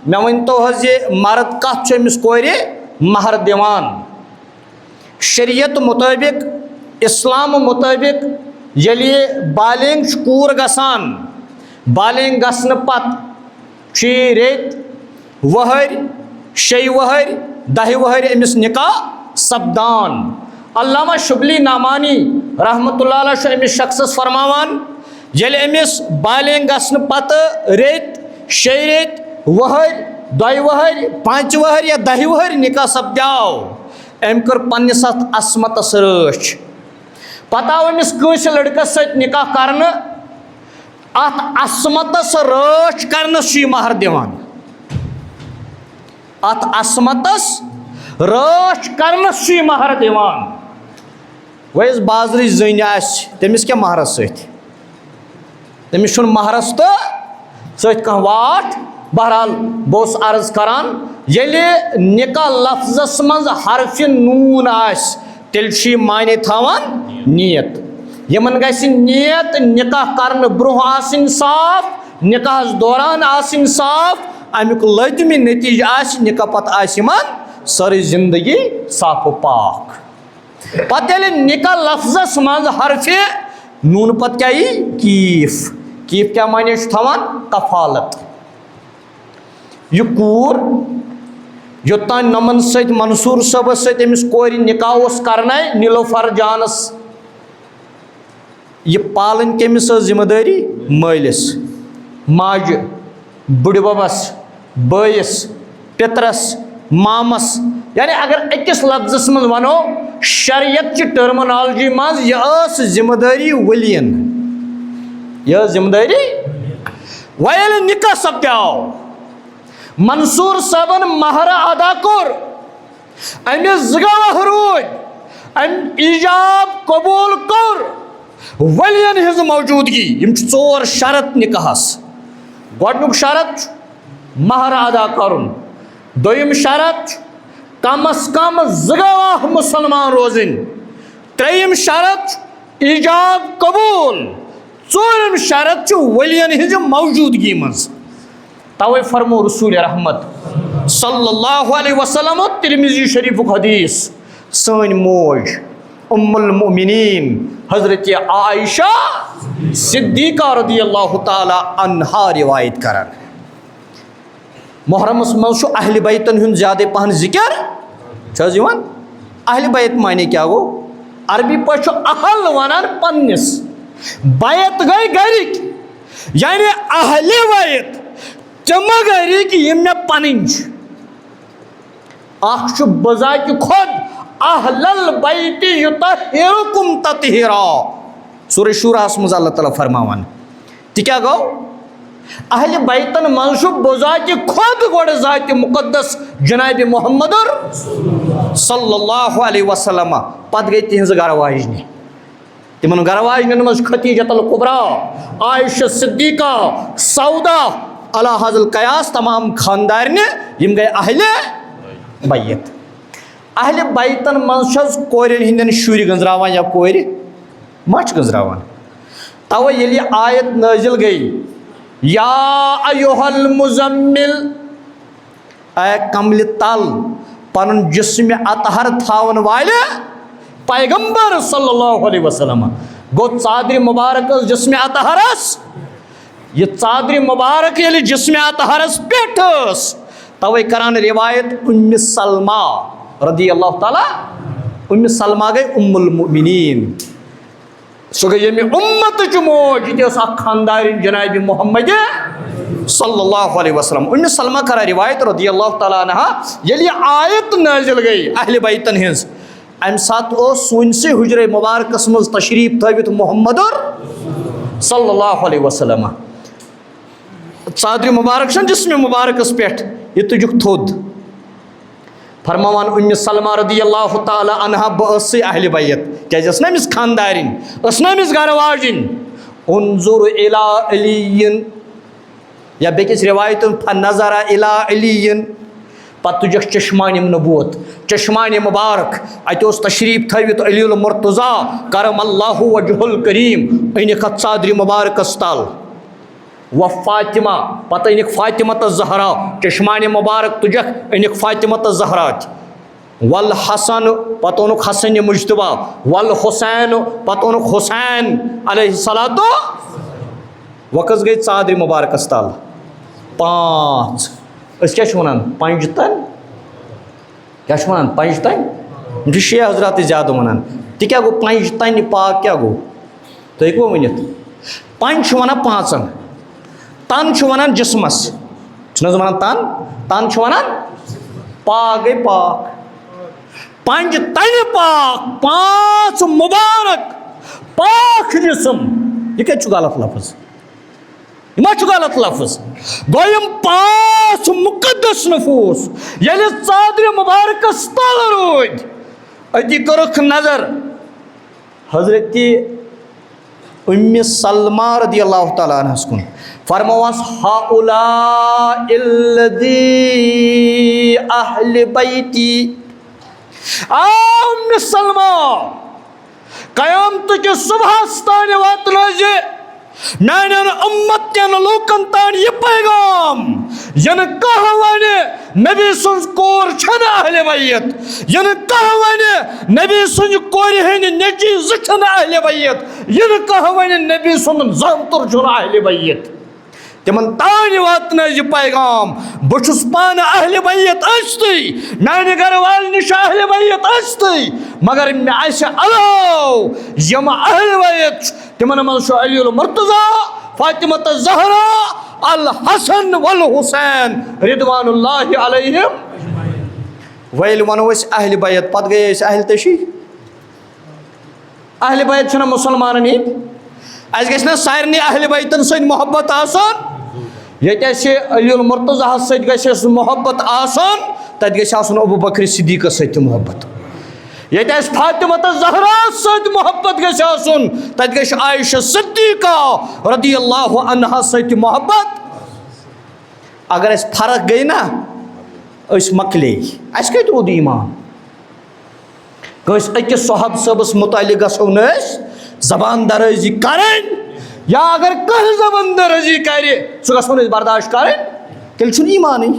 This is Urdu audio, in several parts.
مے ؤنتو حظ یہ مرد کت چھُ أمِس کورِ مہر دِوان شریعت مطٲبق اسلام مطٲبق ییٚلہِ بالینگ چھُ کوٗر گژھان بالینگ گژھنہٕ پتہٕ چھُ یہِ رٮ۪تۍ ؤہٕرۍ 6 ؤہٕرۍ 10 ؤہٕرۍ أمِس نکاح سپدان علامہ شبلی نعمانی رحمۃ اللہ علیہ چھُ أمِس شخصس فرماوان ییٚلہِ أمِس بالینگ گژھنہٕ پتہٕ رٮ۪تۍ 6 رٮ۪تۍ ؤہٕرۍ 2 ؤہٕرۍ 5 ؤہٕرۍ یا 10 ؤہٕرۍ نکاح سپدیو أمۍ کٔر پننِس اتھ عصمتس رٲچھ پتہٕ آو أمِس کٲنٛسہِ لڑکس سۭتۍ نکاح کرنہٕ اتھ عصمتس رٲچھ کرنس چھُ یہِ مہر دِوان اتھ عصمتس رٲچھ کرنس چھُ یہِ مہر دِوان وۄنۍ یۄس بازرٕچ زٔنۍ آسہِ تٔمِس کیٛاہ مہرس سۭتۍ تٔمِس چھُنہٕ مہرس تہٕ سۭتۍ کانٛہہ واٹھ بہرحال بہٕ اوسُس عرض کران ییٚلہِ نکاح لفظس منٛز حرفِ نوٗن آسہِ تیٚلہِ چھُ یہِ معنے تھاوان نیت یِمن گژھِ نیت نکاح کرنہٕ برونٛہہ آسٕنۍ صاف نکاحس دوران آسٕنۍ صاف امیُک لٲزمی نتیٖجہٕ آسہِ نکاح پتہٕ آسہِ یِمن سٲرٕے زندگی صاف و پاک پتہٕ ییٚلہِ نکاح لفظس منٛز حرفِ نوٗنہٕ پتہٕ کیٛاہ یی کیٖف کیٖف کیٛاہ معنے چھُ تھاوان کفالت یہِ کوٗر یوٚتانۍ نۄمن سۭتۍ منصوٗر صٲبس سۭتۍ أمِس کورِ نکاح اوس کرنے نیلوفر جانس یہِ پالٕنۍ کٔمِس ٲس ذمہٕ دٲری مٲلِس ماجہِ بٕڈِببس بٲیِس پِترس مامس یعنی اگر أکِس لفظس منٛز ونو شریعت چہِ ٹرمنالجی منٛز یہِ ٲس ذمہٕ دٲری ؤلین یہِ ٲس ذمہٕ دٲری وۄنۍ ییٚلہِ نکاح سپدیو منصوٗر صٲبن مہر ادا کوٚر أمِس 2 گواہ روٗدۍ أمۍ ایجاب قبوٗل کوٚر ؤلین ہٕنٛز موجوٗدگی یِم چھِ 4 شرط نکاحس گۄڈنیُک شرط چھُ مہر ادا کرُن دوٚیِم شرط چھُ کم از کم 2 گواہ مُسلمان روزٕنۍ ترٛیٚیِم شرط چھُ ایجاب قبوٗل ژوٗرِم شرط چھُ ؤلین ہٕنٛزِ موجوٗدگی منٛز توے فرمو رسول رحمت صلی اللہ علیہ وسلم ترمذی شریفُک حدیث سٲنۍ موج ام المؤمنین حضرت عائشہ صدیقہ رضی اللہ تعالیٰ عنہا روایت کران محرمس منٛز چھُ اہلِ بیتن ہُنٛد زیادٕ پہن ذکر چھُ حظ یِوان اہلِ بیت معنی کیٛاہ گوٚو عربی پٲٹھۍ چھُ اہل ونان پننِس بیت گٔے گرِکۍ یعنی اہلِ بیت تِم گرِکۍ یِم مےٚ پنٕنۍ چھِ اکھ چھُ بذاتہِ خۄد اہل البیت یطہرکم تطہیرا سورہ شوراہس منٛز اللہ تعالیٰ فرماوان تہِ کیٛاہ گوٚو اہلِ بیتن منٛز چھُ بذاتہِ خۄد گۄڈٕ ذاتہِ مُقدس جنابِ محمدُر صلی اللہ علیہ وسلم پتہٕ گٔے تِہنٛزٕ گرٕ واجنہِ تِمن گرٕ واجنٮ۪ن منٛز چھُ خدیجۃ الکبریٰ عائشہ صدیقہ سودا علی حاظ القیاس تمام خاندارنہِ یِم گٔے اہلِ بیت اہلِ بیتن منٛز چھِ حظ کورٮ۪ن ہٕنٛدٮ۪ن شُرۍ گنٛزراوان یا کورِ ما چھِ گنٛزراوان توے ییٚلہِ یہِ آیت نٲزِل گٔے یا ایُہا المُزمِل اے کملہِ تل پنُن جسمِ اطہر تھاون والہِ پیغمبر صلی اللہ علیہ وسلم گوٚو ژادرِ مُبارک ٲس جسمِ اطہرس یہ ژادرِ مُبارک ییٚلہِ جسمِ اطہرس پٮ۪ٹھ ٲس توے کران روایت ام سلمہ رضی اللہ تعالیٰ ام سلمہ گٔے ام المؤمنین سۄ گٔے ییٚمہِ اُمتٕچ موج یہِ تہِ ٲس اکھ خاندارِنۍ جنابِ محمد صلی اللہ علیہ وسلم ام سلمہ کران روایت رضی اللہ تعالیٰ عنہا ییٚلہِ یہِ آیت نٲزِل گٔے اہلِ بیتن ہٕنٛز امہِ ساتہٕ اوس سٲنسٕے حُجرے مُبارکس منٛز تشریٖف تھٲوِتھ محمدُر صلی اللہ علیہ وسلم ژادرِ مُبارک چھنہٕ جسمِ مُبارکس پٮ۪ٹھ یہِ تُجُکھ تھوٚد فرماوان ام سلمہ رضی اللہ تعالیٰ عنہا بہٕ ٲسٕے اہلِ بیت کیٛازِ ٲس نہ أمِس خاندارِنۍ ٲس نہ أمِس گرٕ واجِنۍ انظر الی علی یا بیٚکِس روایتن فنظر الی علی پتہٕ تُجکھ چشمانِ نبوت چشمانِ مُبارک اتہِ اوس تشریٖف تھٲوِتھ علی المرتضیٰ کرم اللہ وجہ الکریٖم أنِکھ اتھ ژادرِ مُبارکس تل و فاطمہ پتہ انک فاطمہ الزہرا چشمان مبارک تجک انک فاطمہ الزہرا والحسن پتہ اونک حسن مجتبہ والحسین پتہ اونک حسین علیہ الصلوۃ وقت گئی ژادر مبارکس تل 5 اس کیا ونان پنجتن کیا ونان پنجتن یہ شیعہ حضرات زیادہ ونان تہ کیا گو پنجتن پاک کیا گو تُہۍ ہیٚکوا ؤنِتھ پنج ونان 5 تن ونان جسمس چھُنہٕ حظ ونان تن ونان پاک گئی پاک پنج تن پاک 5 مبارک پاک جسم یہ کتہ غلط لفظ یہ ما غلط لفظ گویم 5 مقدس نفوس ییٚلہِ ژادرِ مبارکس تل روٗدۍ أتی کٔرٕکھ نظر حضرت ام سلمہ رضی اللہ تعالیٰ عنہس کن فرموس ہؤلاء الذی اہل بیتی ام سلمہ قیامت کے صبح تان واتنٲزِ میانین امت کین لوکن تان یہ پیغام ین کہہ ونہ نبی سن کور چھن اہل بیت ین کہہ ونہ نبی سن کور ہند نیچی زچن اہل بیت ین کہہ ونہ نبی سن زانتر چھن اہل بیت تمن تان واتنٲزِ پیغام بہ چھُس پانہٕ اہل بیت ٲسۍتٕے میانہِ گرٕ والہِ نِش اہل بیت ٲسۍتٕے مگر مےٚ آسہِ علاوٕ یِم اہل بیت چھِ تمن منٛز چھُ علی المرتضیٰ فاطمہ الزہرا الحسن والحسین رضوان اللہ علیہم ویل ونو أسۍ اہل بیت پتہٕ گٔے أسۍ اہل تشی اہل بیت چھِنہ مسلمانن ہِنٛدۍ اَسہِ گژھِ نہ سارنٕے اہل بیتن سۭتۍ محبت آسُن ییٚتہِ اَسہِ علی المرتضیٰ ہس سۭتۍ گژھِ اَسہِ محبت آسُن تتہِ گژھِ آسُن ابوٗ بکر صدیقس سۭتۍ تہِ محبت ییٚتہِ اَسہِ فاطمہ الزہراہس سۭتۍ محبت گژھِ آسُن تتہِ گژھِ عائشہ صدیقہ رضی اللہ عنہا سۭتۍ تہِ محبت اگر اَسہِ فرق گٔے نا أسۍ مۄکلے اَسہِ کتہِ روٗد ایٖمان کٲنٛسہِ أکِس صحابہ صٲبس متعلق گژھو نہٕ أسۍ زبان درٲزی کرٕنۍ یا اگر کانٛہہ زبان درٲزی کرِ سُہ گژھو نہٕ أسۍ برداشت کرٕنۍ تیٚلہِ چھُنہٕ ایٖمانٕے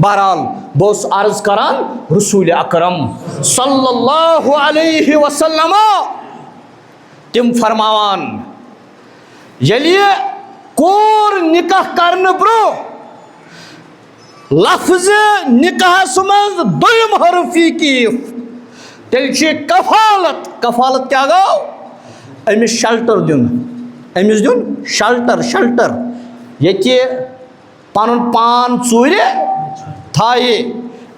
بہرحال بہٕ اوسُس عرض کران رسول اکرم صلی اللہ علیہ وسلم تم فرماوان ییٚلہِ کوٗر نکاح کرنہٕ برونٛہہ لفظ نکاحس منٛز دوٚیِم حرف یی کیٖف تیٚلہِ چھِ کفالت کفالت کیٛاہ گوٚو أمِس شلٹر دیُن أمِس دیُن شلٹر ییٚتہِ پنُن پان ژوٗرِ تھایہِ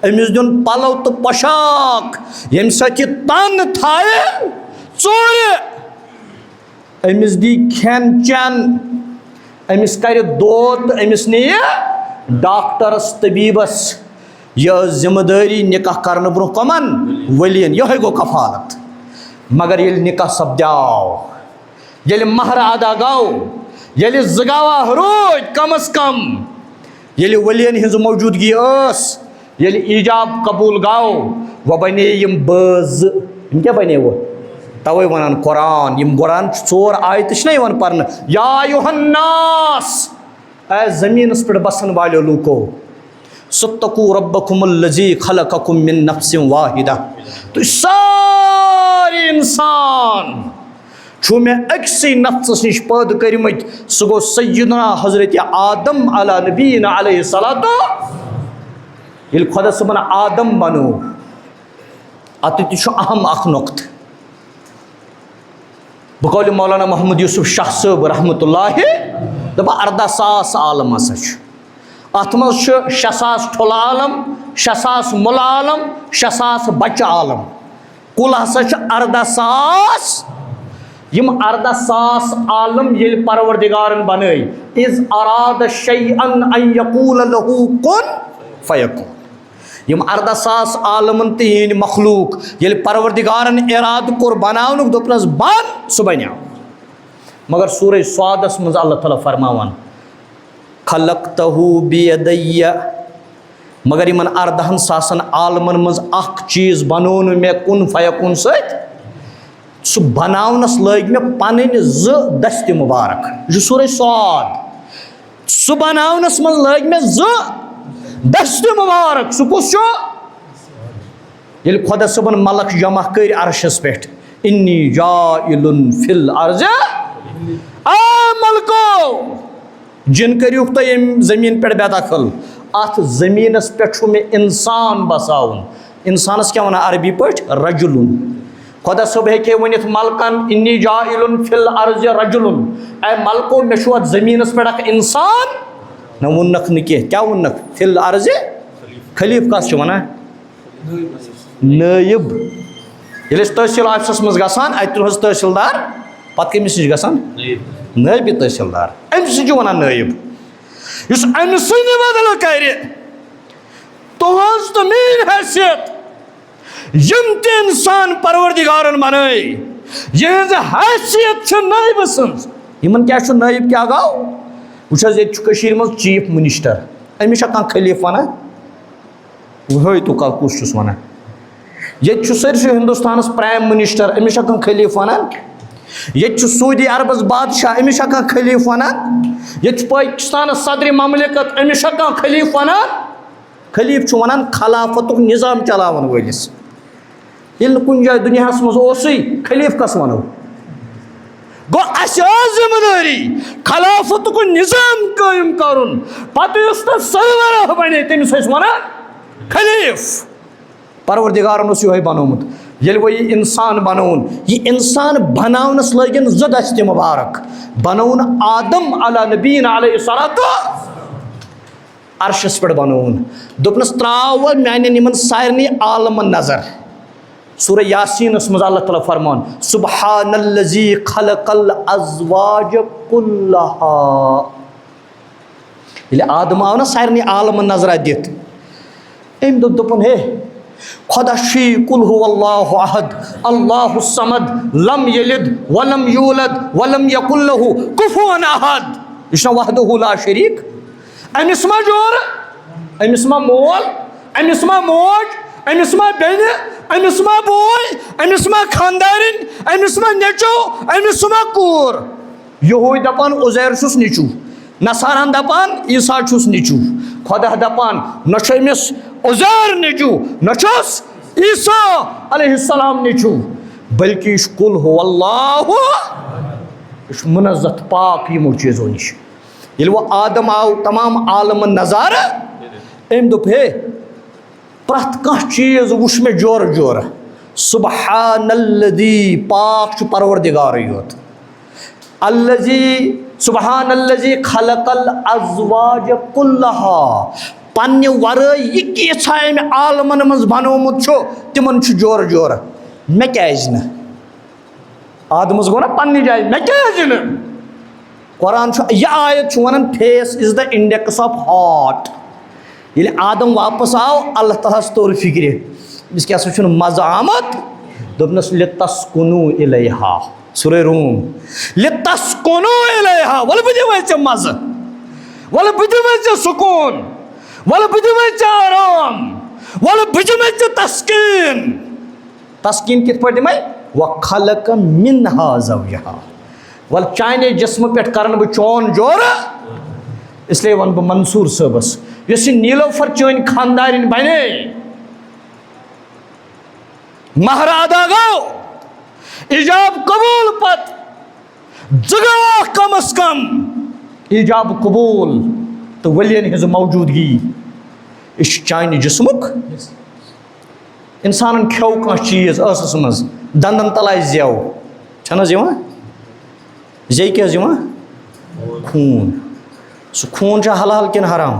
أمِس دیُن پلو تہٕ پۄشاک ییٚمہِ سۭتۍ یہِ تن تھایہِ ژوٗرِ أمِس دی کھٮ۪ن چٮ۪ن أمِس کرِ دود تہٕ أمِس نِیہِ ڈاکٹرس طبیٖبس یہ ٲس ذمہٕ دٲری نکاح کرنہٕ برونٛہہ کمن ؤلین یہے گوٚو کفالت مگر ییٚلہِ نکاح سپدیو ییٚلہِ مہر ادا گوٚو ییٚلہِ 2 گواہ روٗدۍ کم از کم ییٚلہِ ؤلین ہٕنٛز موجوٗدگی ٲس ییٚلہِ ایجاب قبوٗل گوٚو وۄنۍ بنے یِم بٲژ 2 یِم کیٛاہ بنے وۄنۍ توے ونان قرآن یِم قرآن 4 آیتہٕ چھِنہ یِوان پرنہٕ یا ایُہا الناس اے زمیٖنس پٮ۪ٹھ بسن والیو لوٗکو ستقوا ربکم الذی خلقکم من نفس واحدہ تُہۍ سارے انسان چھُو مےٚ أکسٕے نفسس نِش پٲدٕ کٔرمٕتۍ سُہ گوٚو سیدنا حضرت آدم علیٰ نبینا علیہ الصلوۃ ییٚلہِ خۄدا صٲبن آدم بنوو اتہِ تہِ چھُ اہم اکھ نۄقطہٕ بقول مولانا محمد یوسف شاہ صٲب رحمتہ اللہ دپان 14,000 عالم ہسا چھُ اتھ منٛز چھُ 6,000 ٹھُلہٕ عالم 6,000 مُلہٕ عالم 6,000 بچہ عالم کُل ہسا چھُ 14,000 یِم 14,000 عالم ییٚلہِ پروردگارن بنٲے اِذ اراد شیئا ان یقول لہو کُن فیکون یِم 14,000 عالمن تہٕ یِہنٛدۍ مخلوق ییٚلہِ پروردگارن ارادٕ کوٚر بناونُک دوٚپنس بن سُہ بنیو مگر سورہ صادس منٛز اللہ تعالیٰ فرماوان خلقتہو بیدیہ مگر یِمن 14,000 عالمن منٛز اکھ چیٖز بنوو نہٕ مےٚ کُن فیکون سۭتۍ سُہ بناونس لٲگۍ مےٚ پنٕنۍ 2 دستہِ مُبارک یہِ چھُ سورہ صاد سہ بناونس من لگ میں دست مبارک سہ کس یل خدا صبن ملک جمع کر عرشس پہ انی جائل فی الارض ملکو جن کریوک تو یم زمین پہ بے دخل ات زمینس پہ میں انسان بساؤن انسانس کیا ونان عربی پہ رجلن خدا صبح ہیکے ونتھ ملکن انی جائل فی الارض رجلن اے ملکو مے چھو ات زمینس پہ اکھ انسان نہ ونکھ نہ کیا ونکھ فی الارض خلیف کس چھ ونان نائب یل تحصیل آفسس مز گژھان اتہ روز تحصیلدار پتہ کمس نش گژھان نائب تحصیلدار امس چھ ونان نائب یس امہ سند بدل کر تہذ تو میری حیثیت یم تہ انسان پروردگارن بنائی یہذ حیثیت چھ نائب سنز یمن کیا چھ نائب کیا گو وچھ یہ کشیر مز چیف منسٹر امس کھانا خلیف ونان وہی تو کل کس چھس ونان یہ سرسے ہندوستانس پرائم منسٹر امس کھانا خلیف ونان یہ سعودی عربس بادشاہ امس کھانا خلیف ونان یہ پاکستان صدر مملکت امس کھانا خلیف ونان خلیف ونان خلافت نظام چلاون ولس یل کن جائے دنیا مزے خلیف کس ونو گو اس ذمہ داری خلافت کو نظام قائم کرن پتہ اس سربراہ بنے تمس ونان خلیف پروردگارن اس یہ بنومت یل وہ یہ انسان بنون یہ انسان بناونس لگن زٕ دست مبارک بنون آدم علی نبین علیہ الصلوۃ عرشس پہ بنون دپنس تراو میانن یمن سارنی عالمن نظر سورہ یاسینس مز اللہ تعالیٰ فرمان سبحان الذی خلق الازواج کلها یل آدم آو نا سارنی عالمن نظر دت ام دپن ہے خدا شی قل هو اللہ احد اللہ الصمد لم یلد ولم یولد ولم یکن له کفوا احد یہ وحدہ لا شریک امس ما جور امس ما مول امس ما موج امس ما بین امس ما بوے امس ما خاندارن امس ما نیچو امس ما کور یہ دپان عزیر چھس نیچو نصاران دپان عیسیٰ چھس نیچو خدا دپان نہ امس عزیر نیچو نہ چھس عیسیٰ علیہ السلام نیچو بلکہ یہ قل هو اللہ یہ منزت پاک یمو چیزوں نش یل وہ آدم آو تمام عالم نظار ام دپ ہے پرت کھانا چیز وچ میں جور جور سبحان الذی پاک پروردگار یوت الذی سبحان الذی خلق الازواج كلها پنہ ورٲے یہ کیژھا امہ عالمن مز بنومت چھو تمن چھ جور جور مے کیازِ نہٕ آدمس گو نا پنہ جائے مے کیازِ نہٕ قرآن یہ آیت چھ ونان face is the index of heart یل آدم واپس آو اللہ تعالیٰ توٚر فکرِ أمِس کیٛاہ سا چھُنہٕ مزٕ آمت دوٚپنس لِتَسکُنوٗ اِلیہا سورہ روم لِتَسکُنوٗ اِلیہا وَلہٕ بہٕ دِمے ژےٚ مزٕ وَلہٕ بہٕ دِمے ژےٚ سکوٗن وَلہٕ بہٕ دِمے ژےٚ آرام وَلہٕ بہٕ دِمے ژےٚ تسکیٖن تسکیٖن کِتھ پٲٹھۍ دِمے وَخَلَقَ مِنْہَا زَوْجَہَا وَلہٕ چانے جسمہٕ پٮ۪ٹھ کرن بہٕ چون جورٕ اس لیے ون بہٕ منصوٗر صٲبس یُس یہِ نیٖلوفر چٲنۍ خاندارِنۍ بنے مہر ادا گو ایجاب قبول پت زگواہ کم از کم ایجاب قبول تو ولین ہز موجودگی اس چانہ جسمک انسان کھو کھانا چیز ٲسس مز دندن تل آسہِ زیو چھنہ حظ یوان زی کیٛاہ حظ یوان خوٗن سُہ خوٗن چھا حلال کِنہٕ حرام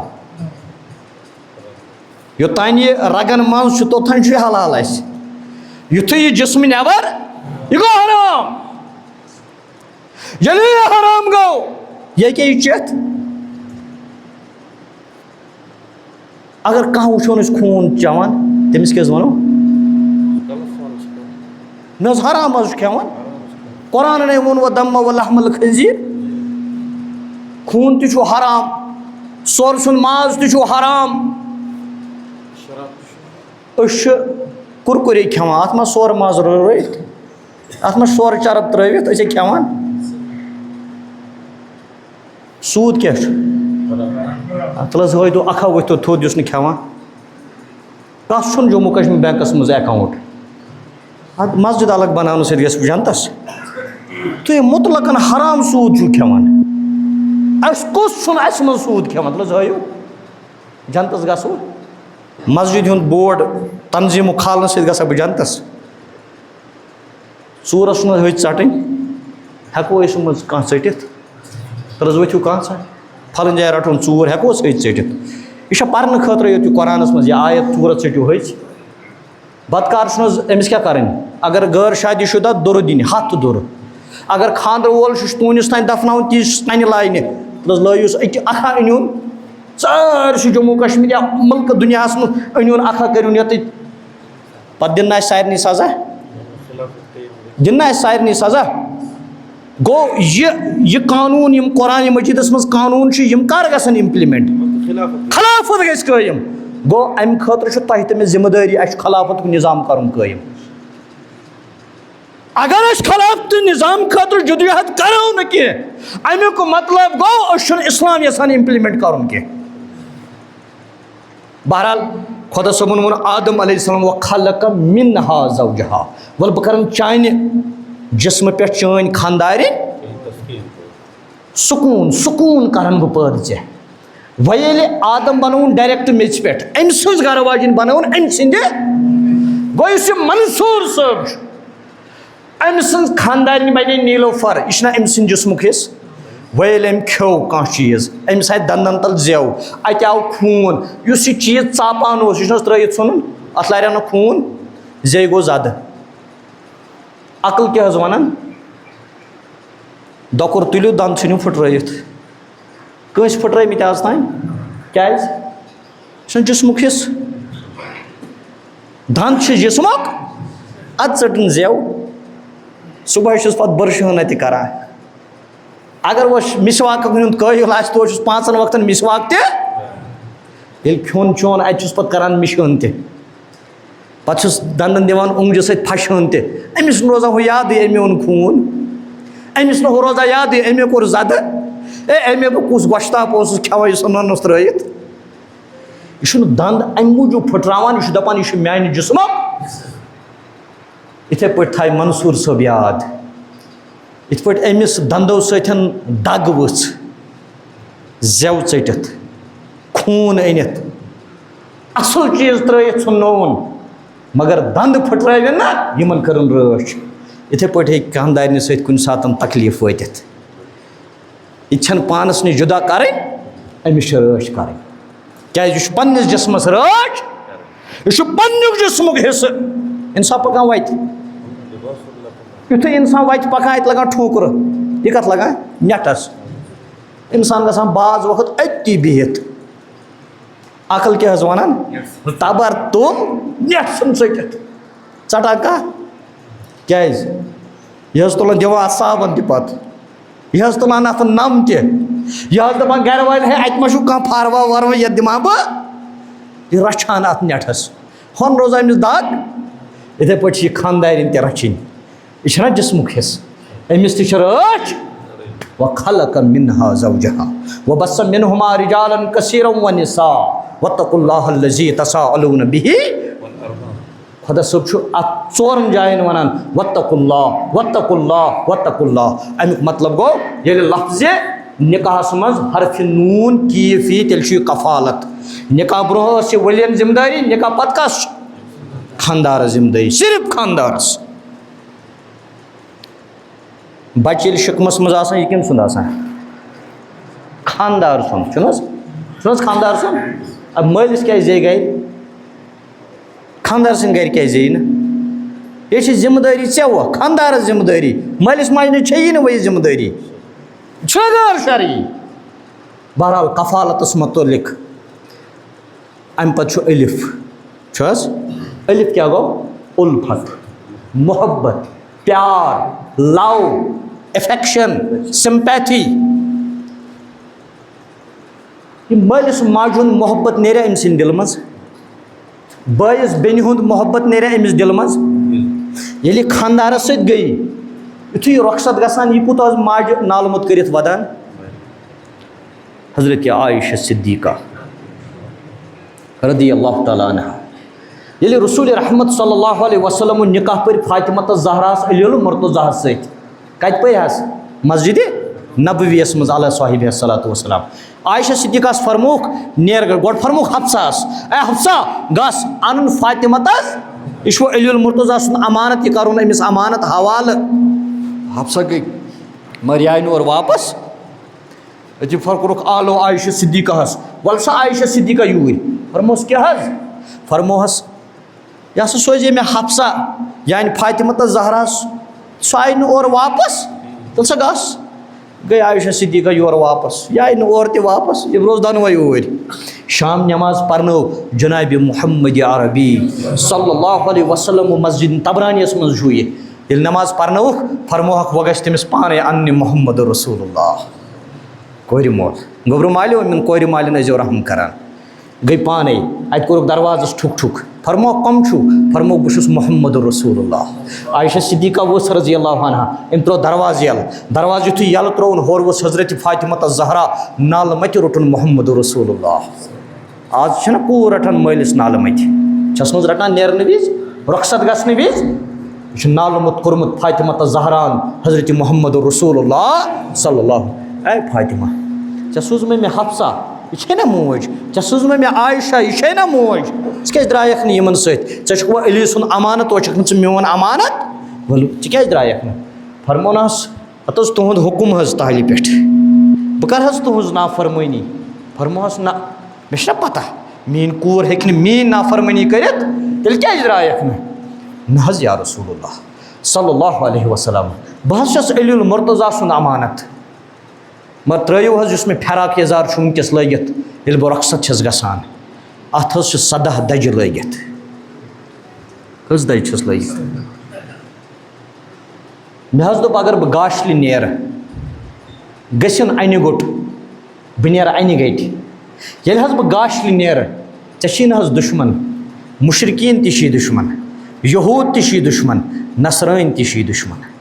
یوٚتانۍ یہِ رگن منٛز چھُ توٚتانۍ چھُ یہِ حلال اَسہِ یُتھُے یہِ جسمہٕ نٮ۪بر یہِ گوٚو حرام ییٚلہِ یہِ حرام گوٚو یہِ ہیٚکیٛاہ یہِ چٮ۪تھ اگر کانٛہہ وٕچھون أسۍ خوٗن چٮ۪وان تٔمِس کیٛاہ حظ وَنو نہ حظ حرام حظ چھُ کھٮ۪وان قرآنَنٕے ووٚن وَدَمَّ وَلَحْمَ الْخِنزِیٖر خوٗن تہِ چھُ حرام سورٕ سُنٛد ماز تہِ چھُ حرام أسۍ چھِ کُرکُرے کھٮ۪وان اَتھ منٛز سورٕ ماز رٲوِتھ اَتھ منٛز سورٕ چرٕب ترٛٲوِتھ أسۍ ہے کھٮ۪وان سوٗد کیٛاہ چھُ تلس ہٲیتو اکھا ؤتھتو تھوٚد یُس نہٕ کھٮ۪وان کَس چھُنہٕ جموں کشمیٖر بینکَس منٛز اٮ۪کاوُنٛٹ اَدٕ مسجِد الگ بناونہٕ سۭتۍ گژھِ جنتَس تُہۍ مُطلقن حرام سوٗد چھُو کھٮ۪وان اَسہِ کُس چھُنہٕ اَسہِ منٛز سوٗد کھٮ۪وان تلس ہٲیِو جنتَس گژھو مسجِد ہُنٛد بورڈ تنظیٖمُک کھالنہٕ سۭتۍ گژھا بہٕ جنتَس ژوٗرَس چھُنہٕ ہٕتۍ ژَٹٕنۍ ہٮ۪کو أسۍ منٛز کانٛہہ ژٔٹِتھ تلس ؤتھِو کانٛہہ ژَٹہِ پھلٲنۍ جایہِ رَٹُن ژوٗر ہٮ۪کوس أتھۍ ژٔٹِتھ یہِ چھا پَرنہٕ خٲطرٕ یوت یہِ قۄرانَس منٛز یہِ آیت ژوٗرَس ژٔٹِو ہٕژ بَتہٕ کار چھُنہٕ حظ أمِس کیٛاہ کَرٕنۍ اگر غٲر شادی شُدہ دُرٕ دِنہِ 100 دُرٕ اگر خانٛدرٕ وول چھُ توٗنِس تانۍ دَفناوُن تیٖتِس تانہِ لاینہِ تلس لٲیوُس أکہِ اکھا أنۍہُن سٲرسٕے جموں کشمیٖر یا مُلکہٕ دُنیاہَس منٛز أنۍہُن اکھا کٔرِہُن ییٚتہِ پَتہٕ دِنہٕ اَسہِ سارنٕے سزا دِنہٕ اَسہِ سارنٕے سزا گوٚو یہِ قانوٗن یِم قۄرانہِ مجیٖدَس منٛز قانوٗن چھِ یِم کَر گژھن اِمپلِمٮ۪نٛٹ خلافت گژھِ قٲیِم گوٚو اَمہِ خٲطرٕ چھُ تۄہہِ تہِ مےٚ ذِمہٕ دٲری اَسہِ چھُ خلافتُک نِظام کَرُن قٲیِم اگر أسۍ خلافتہٕ نِظام خٲطرٕ جدوجہد کَرو نہٕ کینٛہہ اَمیُک مطلب گوٚو أسۍ چھُنہٕ اِسلام یَژھان اِمپلِمٮ۪نٛٹ کَرُن کینٛہہ بہرحال خۄدا صٲبُن ووٚن آدم علیہ السلام وَخَلَقَ مِنہا زَوجَہا وَلہٕ بہٕ کَرَن چانہِ جِسمہٕ پٮ۪ٹھ چٲنۍ خاندارِنۍ سکوٗن کَرَن بہٕ پٲدٕ ژےٚ وۄنۍ ییٚلہِ آدم بَنووُن ڈایریکٹ میٚژِ پٮ۪ٹھ أمۍ سٕنٛز گَرٕ واجِنۍ بَنٲوٕن أمۍ سٕنٛدِ گوٚو یُس یہِ منصوٗر صٲب چھُ أمۍ سٕنٛز خاندارِنۍ بَنے نیٖلوفر یہِ چھُنہ أمۍ سٕنٛدِ جِسمُک حِصہٕ وۄنۍ ییٚلہِ أمۍ کھیوٚو کانٛہہ چیٖز أمِس آیہِ دنٛدن تل زٮ۪و اَتہِ آو خوٗن یُس یہِ چیٖز ژاپان اوس یہِ چھُنہٕ حظ ترٛٲیِتھ ژھٕنُن اَتھ لاریو نہٕ خوٗن زٮ۪وِ گوٚو زَدٕ عقل کیٛاہ حظ وَنان دۄکُر تُلِو دنٛد ژھٕنِو پھٕٹرٲیِتھ کٲنٛسہِ پھٕٹرٲیمٕتۍ آز تانۍ کیٛازِ یہِ چھُنہٕ جِسمُک حِصہٕ دنٛد چھِ جِسمُک اَدٕ ژٔٹٕنۍ زٮ۪و صُبحٲے چھُس پَتہٕ بٔرشہٕ ہنا تہِ کَران اگر وۄنۍ مِسواکُک ہُنٛد قٲیِل آسہِ توتہِ چھُس 5 وقتن مِسواک تہِ ییٚلہِ کھیوٚن چیوٚن اَتہِ چھُس پَتہٕ کَران مِشہٕ تہِ پَتہٕ چھُس دنٛدَن دِوان اوٚنٛگجہِ سۭتۍ پھَشہٕ تہِ أمِس چھُنہٕ روزان ہُہ یادٕے أمۍ اوٚن خوٗن أمِس نہٕ ہُہ روزان یادٕے أمۍ کوٚر زَدٕ أمۍ بہٕ کُس گۄشتاب اوسُس کھٮ۪وان یُس اوٚنُن اوس ترٛٲیِتھ یہِ چھُنہٕ دنٛد اَمہِ موٗجوٗب پھٕٹراوان یہِ چھُ دَپان یہِ چھُ میٛانہِ جِسمُک یِتھَے پٲٹھۍ تھایہِ منصوٗر صٲب یاد یِتھ پٲٹھۍ أمِس دنٛدو سۭتۍ دگ ؤژھ زٮ۪و ژٔٹِتھ خوٗن أنِتھ اَصٕل چیٖز ترٛٲیِتھ ژھٕننووُن مگر دنٛد پھٕٹرٲوِنۍ نہ یِمن کٔرٕن رٲچھ یِتھَے پٲٹھۍ ہیٚکہِ خاندارنہِ سۭتۍ کُنہِ ساتہٕ تکلیٖف وٲتِتھ یہِ تہِ چھَنہٕ پانَس نِش جُدا کَرٕنۍ أمِس چھِ رٲچھ کَرٕنۍ کیٛازِ یہِ چھُ پنٛنِس جِسمَس رٲچھ یہِ چھُ پنٛنیُک جِسمُک حِصہٕ اِنسان پَکان وَتہِ یُتھُے اِنسان وَتہِ پَکان اَتہِ لَگان ٹھوٗکرٕ یہِ کَتھ لَگان نٮ۪ٹَس اِنسان گژھان باز وقت أتی بِہِتھ عقل کیٛاہ حظ وَنان تَبر تُل نٮ۪ٹ ژھٕن ژٔٹِتھ ژَٹان کانٛہہ کیٛازِ یہِ حظ تُلان دِوان اَتھ صابن تہِ پَتہٕ یہِ حظ تُلان اَتھ نَم تہِ یہِ حظ دَپان گَرِ والٮ۪ن ہے اَتہِ ما چھُو کانٛہہ فاروا واروا یَتھ دِمہٕ ہا بہٕ یہِ رَچھان اَتھ نٮ۪ٹَس ہۄن روزان أمِس دَگ یِتھَے پٲٹھۍ چھِ یہِ خاندارِنۍ تہِ رَچھِنۍ یہِ چھُنہ جِسمُک حِصہٕ أمِس تہِ چھِ رٲچھ وَخَلَقَ مِنہا زَوجَہا وَبَثَّ مِنْهُمَا رِجَالًا كَثِيرًا وَنِسَاءً وَاتَّقُوا اللَّهَ الَّذِي تَسَاءَلُونَ بِهِ خۄدا صٲب چھُ اَتھ 4 جایَن وَنان وَاتَّقُوا اللَّهَ وَاتَّقُوا اللَّهَ وَاتَّقُوا اللَّهَ اَمیُک مطلب گوٚو ییٚلہِ لفظِ نِکاحَس منٛز حرفِ نوٗن کیٖف یی تیٚلہِ چھُ یہِ کفالت نِکاح برونٛہہ ٲس یہِ ؤلِین ذِمہٕ دٲری نِکاح پَتہٕ کَس چھُ خاندارَس ذِمہٕ دٲری صرف خاندارَس بَچہِ ییٚلہِ شِکمَس منٛز آسان یہِ کٔمۍ سُنٛد آسان خاندار سُنٛد چھُنہٕ حظ خاندار سُنٛد مٲلِس کیٛازِ زیٚیہِ گَرِ خاندار سٕنٛدِ گَرِ کیٛازِ زیٚیہِ نہٕ یہِ چھِ ذِمہٕ دٲری ژےٚ وۄنۍ خاندارَس ذِمہٕ دٲری مٲلِس ماجہِ چھے یی نہٕ وۄنۍ یہِ ذِمہٕ دٲری چھُ غٲر شرعی بہرحال کفالتَس متعلق اَمہِ پَتہٕ چھُ الف چھُ حظ الف کیٛاہ گوٚو اُلفت محبت پیار لَو ایفیکشن سِمپیتھی یہِ مٲلِس ماجہِ ہُنٛد محبت نیریا أمۍ سٕنٛدِ دِلہٕ منٛز بٲیِس بیٚنہِ ہُنٛد محبت نیریا أمِس دِلہٕ منٛز ییٚلہِ یہِ خاندارَس سۭتۍ گٔیے یُتھُے یہِ رۄخصت گژھان یہِ کوٗتاہ حظ ماجہِ نالہٕ موٚت کٔرِتھ وَدان حضرت عائشہ صدیقہ رضی اللہ تعالیٰ عنہ ییٚلہِ رسول رحمت صلی اللہ علیہ وسلم نکاح پر فاطمہ زہراس علی المرتضیٰ ست کتہِ پٔرۍ حظ مسجد نبویَس منٛز علیہ صاحب الصلاۃ والسلام عائشہ صدیقہس فرموک نیر گۄڈٕ فرموک حفصہس اے حفصہ گژھ اَنُن فاطمہ یہِ چھُ علی المرتضیٰ سُنٛد امانت یہِ کرُن أمِس امانت حوالہٕ حفصہ گٔے مگر یہِ آیہِ نہٕ اورٕ واپس أتی کوٚرُکھ آلو عائشہ صدیقہس وَلہٕ سا عائشہ صدیقہ یوٗرۍ فرموس کیٛاہ حظ فرموہس یہِ ہسا سوزے مےٚ حفصہ یعنی فاطمہ زہراس سۄ آیہِ نہٕ اورٕ واپس تیٚلہِ سا گژھ گٔے عائشہ صدیقہ یورٕ واپس یہِ آیہِ نہٕ اورٕ تہِ واپس یِم روز دۄنوَے اوٗرۍ شام نٮ۪ماز پرنٲو جنابِ محمد عربی صلی اللہ علیہ وسلم مسجد تبرانیَس منٛز چھُ یہِ ییٚلہِ نٮ۪ماز پرنٲوُکھ فرموہکھ وۄنۍ گژھِ تٔمِس پانے اَننہِ محمد رسول اللہ کورِ مول گوٚبرٕ مالیو یِمن کورِ مالٮ۪ن ٲسۍزیو رحم کران گٔے پانے اَتہِ کوٚرُکھ دروازس ٹھُک ٹھُک فرموکھ کۄم چھُو فرموکھ بہٕ چھُس محمد رسول اللہ عائشہ صدیقہ ؤژھ رضی اللہ عنہ أمۍ ترٛوو دروازٕ یَلہٕ دروازٕ یُتھُے یَلہٕ ترٛووُن ہورٕ ؤژھ حضرت فاطمہ زہرا نالہٕ متہِ روٚٹُن محمد رسول اللہ آز چھِنہ کوٗر رٹان مٲلِس نالہٕ متہِ چھَس نہٕ رٹان نیرنہٕ وِزِ رۄخصت گژھنہٕ وِزِ یہِ چھُ نالہٕ موٚت کوٚرمُت فاطمہ زہران حضرت محمد رسول اللہ صلی اللہ اے فاطمہ ژےٚ سوٗزمَے مےٚ حفصہ یہِ چھے نا موج ژےٚ سوٗزمَے مےٚ عائشہ یہِ چھے نا موج ژٕ کیٛازِ درٛایَکھ نہٕ یِمن سۭتۍ ژےٚ چھُکھ وۄنۍ علی سُنٛد امانت وۄنۍ چھُکھ نہٕ ژٕ میون امانت ولہٕ ژٕ کیٛازِ درٛایَکھ نہٕ فرمونَس ہَتہٕ حظ تُہُنٛد حُکُم حظ تالہِ پٮ۪ٹھ بہٕ کَرٕ حظ تُہٕنٛز نافرمٲنی فرموہس نہ مےٚ چھِنہ پتہ میٛٲنۍ کوٗر ہیٚکہِ نہٕ میٛٲنۍ نافرمٲنی کٔرِتھ تیٚلہِ کیٛازِ درٛایَکھ نہٕ حظ یا رسول اللہ صلی اللہ علیہ وسلم بہٕ حظ چھَس علی المرتضیٰ سُنٛد امانت مگر ترٛٲیِو حظ یُس مےٚ فراق یزار چھُ وٕنکٮ۪س لٲگِتھ ییٚلہِ بہٕ رۄخصت چھَس گژھان اَتھ حظ چھِ 17 دَجہِ لٲگِتھ کٔژ دَجہِ چھَس لٲگِتھ مےٚ حظ دوٚپ اگر بہٕ گاشلہِ نیرٕ گٔژھِنۍ اَنہِ گوٚٹ بہٕ نیرٕ اَنہِ گَٹہِ ییٚلہِ حظ بہٕ گاشلہِ نیرٕ ژےٚ چھی نہٕ حظ دُشمن مُشرِقیٖن تہِ چھی دُشمن یہوٗد تہِ چھی دُشمن نصرٲنۍ تہِ چھی دُشمن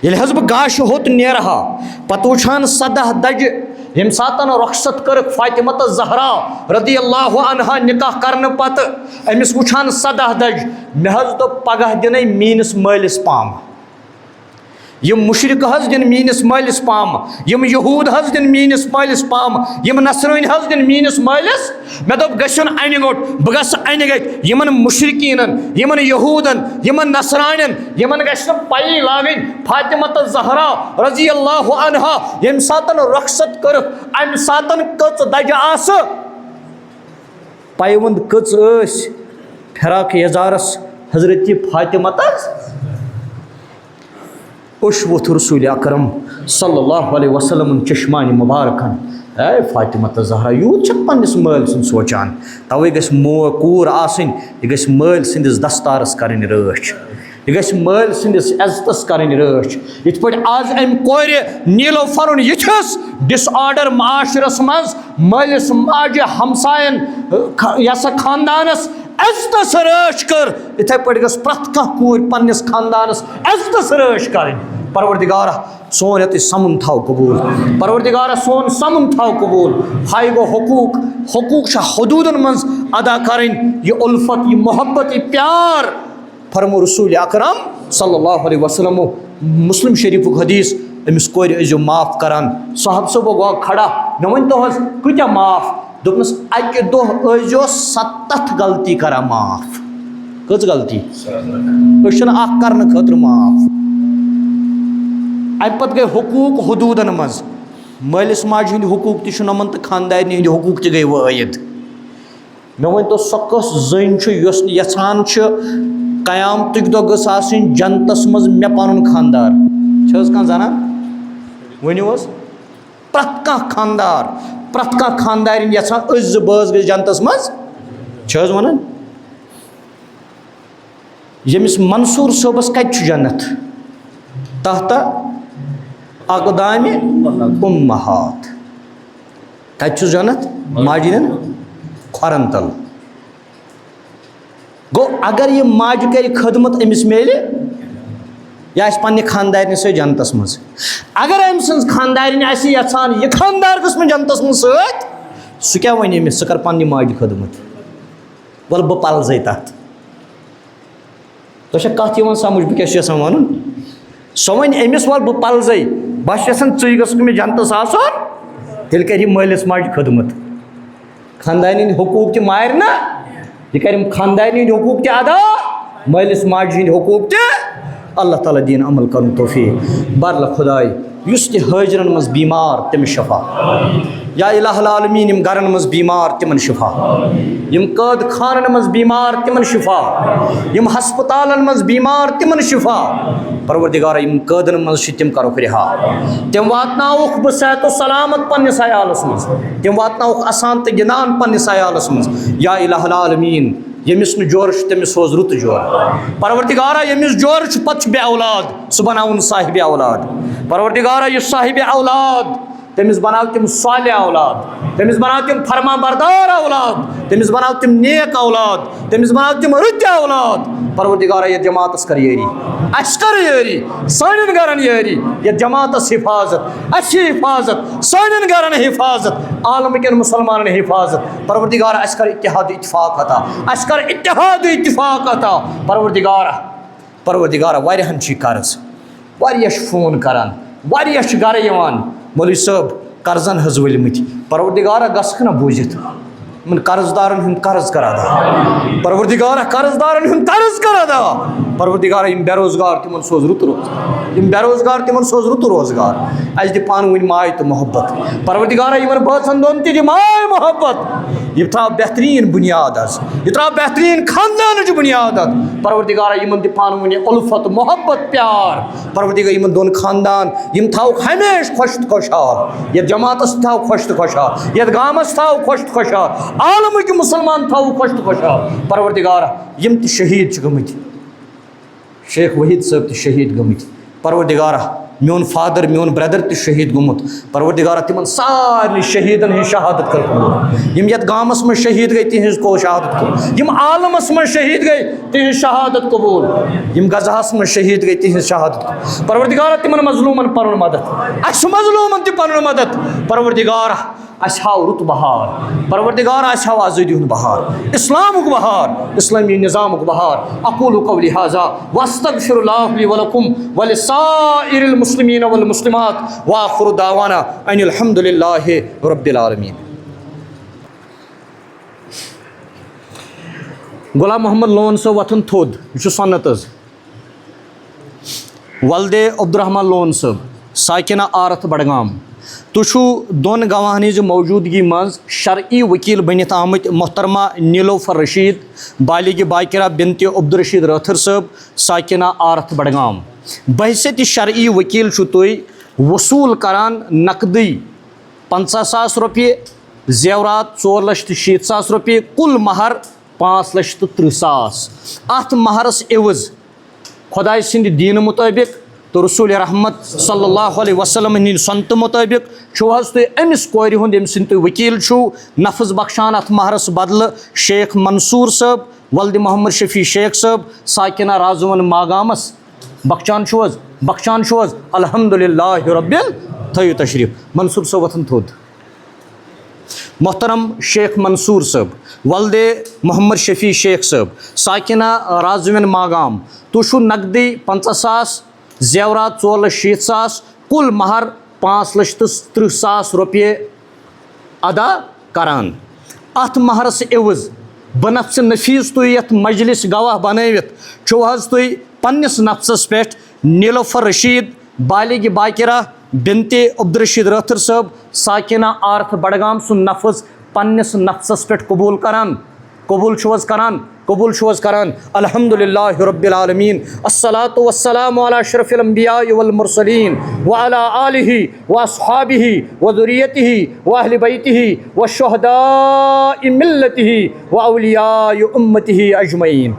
ییٚلہِ حظ بہٕ گاشہِ ہوٚت نیرٕ ہا پتہٕ وٕچھان 17 دَجہِ ییٚمہِ ساتہٕ رۄخصت کٔرٕکھ فاطمہ زہرا رضی اللہ عنہا نکاح کرنہٕ پتہٕ أمِس وٕچھان 17 دَجہِ مےٚ حظ دوٚپ پگاہ دِنَے میٛٲنِس مٲلِس پامہٕ یِم مُشرِق حظ دِن میٛٲنِس مٲلِس پامہٕ یِم یہوٗد حظ دِن میٛٲنِس مٲلِس پامہٕ یِم نصرٲنۍ حظ دِن میٛٲنِس مٲلِس مےٚ دوٚپ گٔژھِنۍ اَنہِ گوٚٹ بہٕ گژھٕ اَنہِ گَٹہِ یِمن مُشرِقیٖنن یِمن یہوٗدن یِمن نصرانٮ۪ن یِمن گژھِ نہٕ پَیی لاگٕنۍ فاطمہ زہرا رضی اللہ عنہا ییٚمہِ ساتہٕ رۄخصت کٔرٕکھ اَمہِ ساتہٕ کٔژ دَجہِ آسہٕ پایونٛد کٔژ ٲسۍ فراق یزارس حضرت فاطمہ اُشوت رسول اکرم صلی اللہ علیہ وسلم چشمانہِ مُبارکن اے فاطمہ زہرا یوٗت چھکھ پنٛنِس مٲلۍ سُنٛد سونٛچان تَوَے گژھِ کوٗر آسٕنۍ یہِ گژھِ مٲلۍ سٕنٛدِس دستارس کَرٕنۍ رٲچھ یہِ گژھِ مٲلۍ سٕنٛدِس عزتس کَرٕنۍ رٲچھ یِتھ پٲٹھۍ آز اَمہِ کورِ نیٖلوفرُن یِتھِس ڈِس آرڈر معاشرس منٛز مٲلِس ماجہِ ہمساین یہِ ہسا خاندانس عزتس رٲچھ کٔر یِتھَے پٲٹھۍ گٔژھ پرٛٮ۪تھ کانٛہہ کوٗر پنٛنِس خاندانس عزتس رٲچھ کَرٕنۍ پروردگارا سون ییٚتہِ سمُن تھاو قبوٗل پروردگارا سون سمُن تھاو قبوٗل ہاے گوٚو حقوٗق چھا حدوٗدن منٛز ادا کَرٕنۍ یہِ اُلفت یہِ محبت یہِ پیار فرمو رسول اکرم صلی اللہ علیہ وسلمو مسلم شریفُک حدیث أمِس کورِ ٲسۍزیو معاف کران صاحب صٲبو گوٚو کھڑا مےٚ ؤنۍتو حظ کۭتیاہ معاف دوٚپنَس اَکہِ دۄہ ٲسۍزیو 70 غلطی کران معاف کٔژ غلطی أسۍ چھِنہٕ اکھ کرنہٕ خٲطرٕ معاف اَمہِ پتہٕ گٔے حقوٗق حدوٗدن منٛز مٲلِس ماجہِ ہٕنٛدۍ حقوٗق تہِ چھِ یِمن تہٕ خاندارنہِ ہٕنٛدۍ حقوٗق تہِ گٔے وٲیِد مےٚ ؤنۍتو سۄ کۄس زٔنۍ چھُ یۄس نہٕ یژھان چھِ قیامتٕکۍ دۄہ گٔژھ آسٕنۍ جنتس منٛز مےٚ پنُن خاندار چھِ حظ کانٛہہ زنان ؤنِو حظ پرٛٮ۪تھ کانٛہہ خاندار پرٛٮ۪تھ کانٛہہ خاندارِنۍ یژھان أسۍ زٕ بٲژ گٔژھۍ جنتس منٛز چھِ حظ ونان ییٚمِس منصوٗر صٲبس کتہِ چھُ جنت تحتہ اقدامِ اُمہات کتہِ چھُس جنت ماجہِ ہٕنٛدٮ۪ن کھۄرن تل گوٚو اگر یہِ ماجہِ کرِ خدمت أمِس میلہِ یہ آسہِ پننہِ خاندارنہِ سۭتۍ جنتس منٛز اگر أمۍ سٕنٛز خاندارِنۍ آسہِ یژھان یہِ خاندار گٔژھ مےٚ جنتس منٛز سۭتۍ سُہ کیٛاہ وَنہِ أمِس ژٕ کر پننہِ ماجہِ خدمت وَلہٕ بہٕ پلزَے تَتھ تۄہہِ چھا کَتھ یِوان سمجھ بہٕ کیٛاہ چھُس یژھان وَنُن سۄ وَنہِ أمِس وَلہٕ بہٕ پلزَے بہٕ چھُس یژھان ژٕے گٔژھکھ مےٚ جنتس آسُن تیٚلہِ کَرِ یہِ مٲلِس ماجہِ خدمت خاندارنہِ ہٕنٛدۍ حقوٗق تہِ مارِ نہ یہِ کَرِ خاندارنہِ ہٕنٛدۍ حقوٗق تہِ ادا مٲلِس ماجہِ ہٕنٛدۍ حقوٗق تہِ اللہ تعالیٰ دِیِن عمل کَرُن توفیٖق بدلہٕ خۄداے یُس تہِ حٲجرَن منٛز بیمار تٔمِس شفا یا الہ العالمیٖن یِم گرن منٛز بیمار تِمن شفا یِم قٲد خانن منٛز بیمار تِمن شفا یِم ہسپتالن منٛز بیمار تِمن شفا پروردگارا یِم قٲدن منٛز چھِ تِم کرُکھ رِہا تِم واتناوُکھ بہٕ صحت و سلامت پننِس عیالس منٛز تِم واتناوُکھ اَسان تہٕ گِنٛدان پننِس عیالس منٛز یا الہ العالمیٖن ییٚمِس نہٕ جورٕ چھُ تٔمِس سوز رُت جورٕ پروردگارا ییٚمِس جورٕ چھُ پتہٕ چھُ بے اولاد سُہ بناوُن صاحبِ اولاد پروردگارا یُس صاحبِ اولاد تٔمِس بناو تِم صالح اولاد تٔمِس بناو تِم فرما بردار اولاد تٔمِس بناو تِم نیک اولاد تٔمِس بناو تِم رٕتۍ اولاد پروردگارا یتھ جماعتس کر یٲری اَسہِ کر یٲری سانٮ۪ن گرن یٲری یتھ جماعتس حفاظت اَسہِ چھِ حفاظت سانٮ۪ن گرن حفاظت عالمٕکٮ۪ن مُسلمانن حفاظت پروردگارا اَسہِ کر اتحاد اتفاق عطا اَسہِ کر اتحاد اتفاق عطا پروردگارا واریاہن چھِ قرض واریاہ چھِ فون کران واریاہ چھِ گرٕ یِوان مولوی صٲب قرضن حظ ؤلمٕتۍ پروردگارا گژھکھ نہ بوٗزِتھ یِمن قرض دارن ہُنٛد قرض کر ادا پروردگارا قرض دارن ہُنٛد قرض کر ادا پروردگارا یِم بے روزگار تِمن سوز رُت یِم بے روزگار تِمن سوز رُت روزگار اَسہِ دِ پانہٕ ؤنۍ ماے تہٕ محبت پروردگارا یِمن بٲژن دۄن تہِ دِ ماے محبت یہِ تھاو بہتریٖن بُنیاد حظ یہِ تھاو بہتریٖن خاندانٕچ بُنیاد حظ پروردگارا یِمن دِ پانہٕ ؤنۍ اُلفت محبت پیار پروردگار یِمن دۄن خاندان یِم تھاوُکھ ہمیشہٕ خۄش تہٕ خۄشحال یتھ جماعتس تہِ تھاو خۄش تہٕ خۄشحال یتھ گامس تھاو خۄش تہٕ خۄشحال عالمٕکۍ مُسلمان تھاوُکھ خۄش تہٕ خۄشحال پروردگارا یِم تہِ شہیٖد چھِ گٔمٕتۍ شیخ وحیٖد صٲب تہِ شہیٖد گٔمٕتۍ پروردگارا میون فادر میون برٛدر تہِ شہیٖد گوٚمُت پروردگارا تِمن سارنٕے شہیٖدن ہٕنٛز شہادت کر قبوٗل یِم یتھ گامس منٛز شہیٖد گٔے تِہنٛز کو شہادت قبوٗل یِم عالمس منٛز شہیٖد گٔے تِہنٛز شہادت قبوٗل یِم غزہس منٛز شہیٖد گٔے تِہنٛز شہادت قبوٗل پروردگارا تِمن مظلوٗمن پنُن مدد اَسہِ مظلوٗمن تہِ پنُن مدد پروردگارا اَسہِ ہاو رُت بہار پروردگارا اَسہِ ہاو آزٲدی ہُنٛد بہار اِسلامُک بہار اِسلٲمی نظامُک بہار اقوٗلُ قولی ہذا واستغفر اللہ لی ولکم ولسائر المسلمین والمسلمات وآخر دعوانا ان الحمد للہ رب العالمین. غلام محمد لون صٲب وۄتھُن تھوٚد یہِ چھُ سۄنت حظ ولدے عبدالرحمان لون صٲب ساکِنہ آرتھ بڈگام تُہۍ چھُو دۄن گواہن ہِنٛزِ موجوٗدگی منٛز شرعی ؤکیٖل بٔنِتھ آمٕتۍ محترمہ نیٖلوفر رشیٖد بالغ باقرہ بنتِ عبدالرشیٖد رٲتھر صٲب ساکِنہ آرتھ بڈگام بحثیتِ شرعی ؤکیٖل چھُو تُہۍ وصوٗل کران نقدٕے 50,000 رۄپیہِ زیورات 2,60,000 رۄپیہِ کُل مہر 5,30,000 اَتھ مہرس عِوز خۄداے سٕنٛدِ دیٖنہٕ مُطٲبِق تہٕ رسوٗلِ رحمت صلی اللہ علیہ وسلم ہِنٛدِ سنتہٕ مُطٲبِق چھُو حظ تُہۍ أمِس کورِ ہُنٛد ییٚمہِ سٕنٛدۍ تُہۍ ؤکیٖل چھُو نفظ بخشان اَتھ مہرس بدلہٕ شیخ منصوٗر صٲب ولدِ محمد شفیع شیخ صٲب ساکِنہ رازوَن ماگامس بخشان چھُو حظ الحمدُاللہ رۄبِ تھٲیِو تشریٖف منصوٗر صٲب وۄتھُن تھوٚد محترم شیخ منصوٗر صٲب ولدے محمد شفیع شیخ صٲب ساکِنہ رازوَن ماگام تُہۍ چھُو نقدٕے 50,000 زیورات 2,60,000 کُل مہر 5,30,000 رۄپیہِ ادا کران اَتھ مہرس عِوز بنفسِ نفیٖس تُہۍ یتھ مجلس گواہ بنٲوِتھ چھُو حظ تُہۍ پننِس نفسس پٮ۪ٹھ نیٖلوفر رشیٖد بالغ باقرہ بنتِ عبدالرشیٖد رٲتھر صٲب ساکِنہ آرتھ بڈگام سُنٛد نفظ پننِس نفسس پٮ۪ٹھ قبوٗل چھُو حظ کران الحمدُاللہ رب العالمیٖن الصلاۃ والسلام علی اشرف الانبیاء والمرسلین وعلی آلہ واصحابہ وذریتہ واہل بیتہ وشہداء ملتہ واولیاء امتہ اجمعین.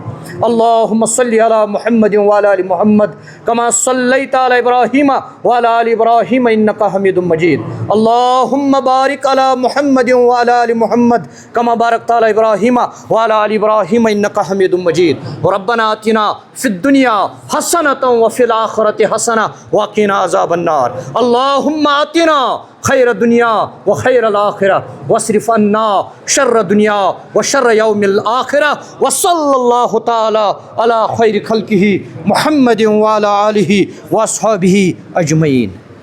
اللهم صل على محمد وعلى ال محمد كما صليت على ابراهيم وعلى ال ابراهيم انك حميد مجيد. اللهم بارك على محمد وعلى ال محمد كما باركت على ابراهيم وعلى ال ابراهيم انك حميد مجيد. ربنا آتنا في الدنيا حسنة وفي الآخرة حسنة وقنا عذاب النار. اللهم آتنا خير الدنيا وخير الآخرة واصرف عنا شر الدنيا وشر يوم الآخرة. وصلى الله تعالى على خير خلقه محمد وعلى آله وأصحابه أجمعين.